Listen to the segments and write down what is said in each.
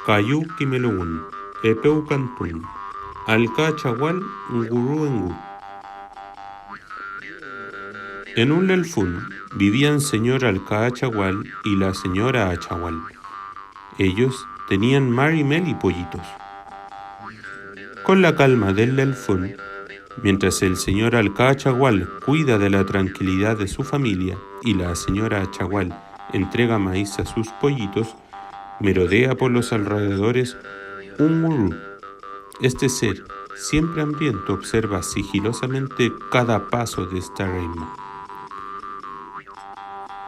Kayu Kimeloun, Epeu Cantún, Alca Chagual, Ngurú Engú. En un lelfún vivían señor Alca Achagual y la señora Achagual. Ellos tenían mar y mel y pollitos. Con la calma del lelfún, mientras el señor Alca Achagual cuida de la tranquilidad de su familia y la señora Achagual entrega maíz a sus pollitos, merodea por los alrededores un ngurú. Este ser, siempre hambriento, observa sigilosamente cada paso de esta reina.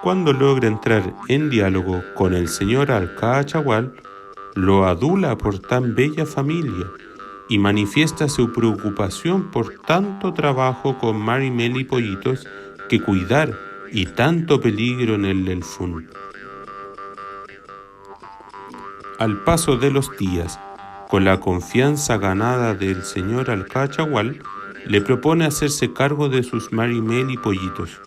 Cuando logra entrar en diálogo con el señor Alca Achagual, lo adula por tan bella familia y manifiesta su preocupación por tanto trabajo con mar y mel y pollitos que cuidar y tanto peligro en el lelfún. Al paso de los días, con la confianza ganada del señor Alca Achagual, le propone hacerse cargo de sus mar y mel y pollitos.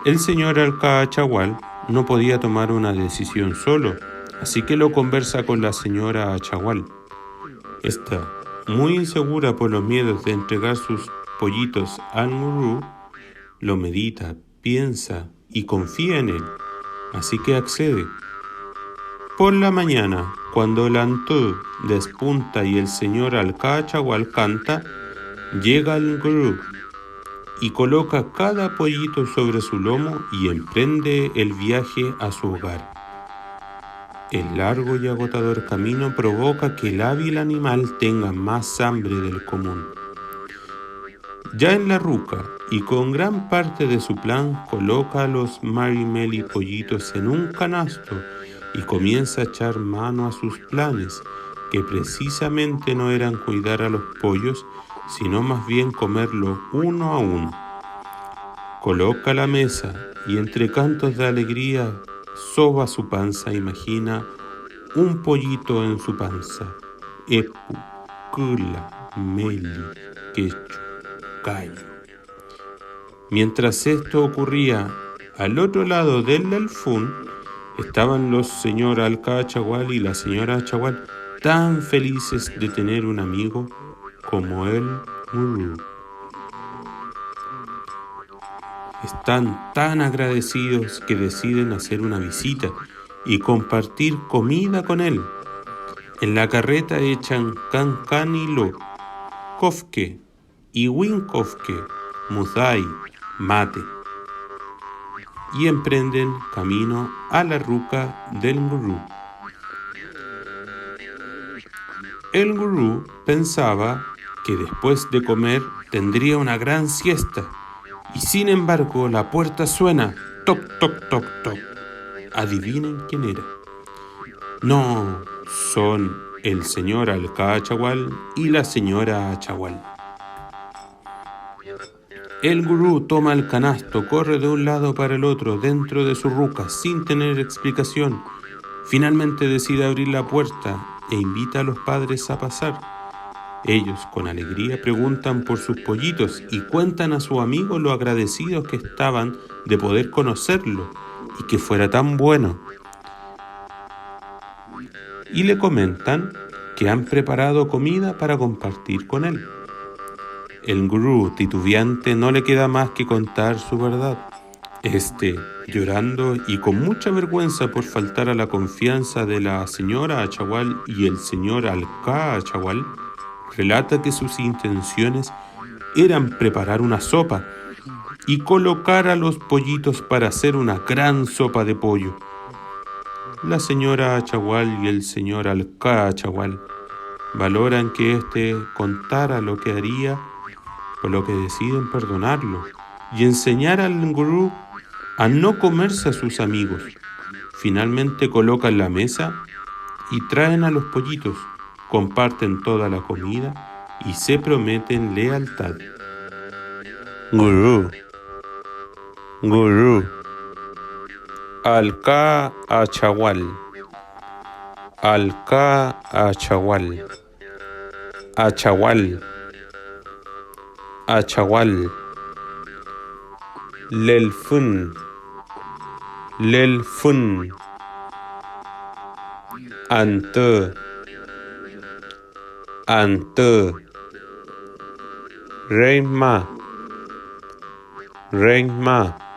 El señor Alca Achagual no podía tomar una decisión solo, así que lo conversa con la señora Achagual. Esta, muy insegura por los miedos de entregar sus pollitos al ngurú, lo medita, piensa y confía en él, así que accede. Por la mañana, cuando el antú despunta y el señor Alca Achagual canta, llega el ngurú y coloca cada pollito sobre su lomo y emprende el viaje a su hogar. El largo y agotador camino provoca que el hábil animal tenga más hambre del común. Ya en la ruca y con gran parte de su plan, coloca a los mar y mel y pollitos en un canasto y comienza a echar mano a sus planes, que precisamente no eran cuidar a los pollos, sino más bien comerlo uno a uno. Coloca la mesa y entre cantos de alegría soba su panza, imagina un pollito en su panza. Epu, Kula, Meli, Quecho, Cayo. Mientras esto ocurría, al otro lado del lelfún estaban los señor Alca Achagual y la señora Achagual, tan felices de tener un amigo como el ngurú. Están tan agradecidos que deciden hacer una visita y compartir comida con él. En la carreta echan cancanilo, kofke, iwinkofke, muzai, mate y emprenden camino a la ruca del ngurú. El ngurú pensaba que después de comer tendría una gran siesta y sin embargo la puerta suena, toc, toc, toc, toc. Adivinen quién era. No, son el señor Alca Achagual y la señora Achagual. El ngurú toma el canasto, corre de un lado para el otro dentro de su ruca sin tener explicación. Finalmente decide abrir la puerta e invita a los padres a pasar. Ellos con alegría preguntan por sus pollitos y cuentan a su amigo lo agradecidos que estaban de poder conocerlo y que fuera tan bueno. Y le comentan que han preparado comida para compartir con él. El ngurú titubeante no le queda más que contar su verdad. Llorando y con mucha vergüenza por faltar a la confianza de la señora Achagual y el señor Alca Achagual, relata que sus intenciones eran preparar una sopa y colocar a los pollitos para hacer una gran sopa de pollo. La señora Achagual y el señor Alca Achagual valoran que contara lo que haría, por lo que deciden perdonarlo y enseñar al ngurú a no comerse a sus amigos. Finalmente colocan la mesa y traen a los pollitos, comparten toda la comida y se prometen lealtad. Ngurú, ngurú, Alca Achagual, Alca Achagual, Achagual, Achagual, lelfún, lelfún, ante, ante, reima, reima.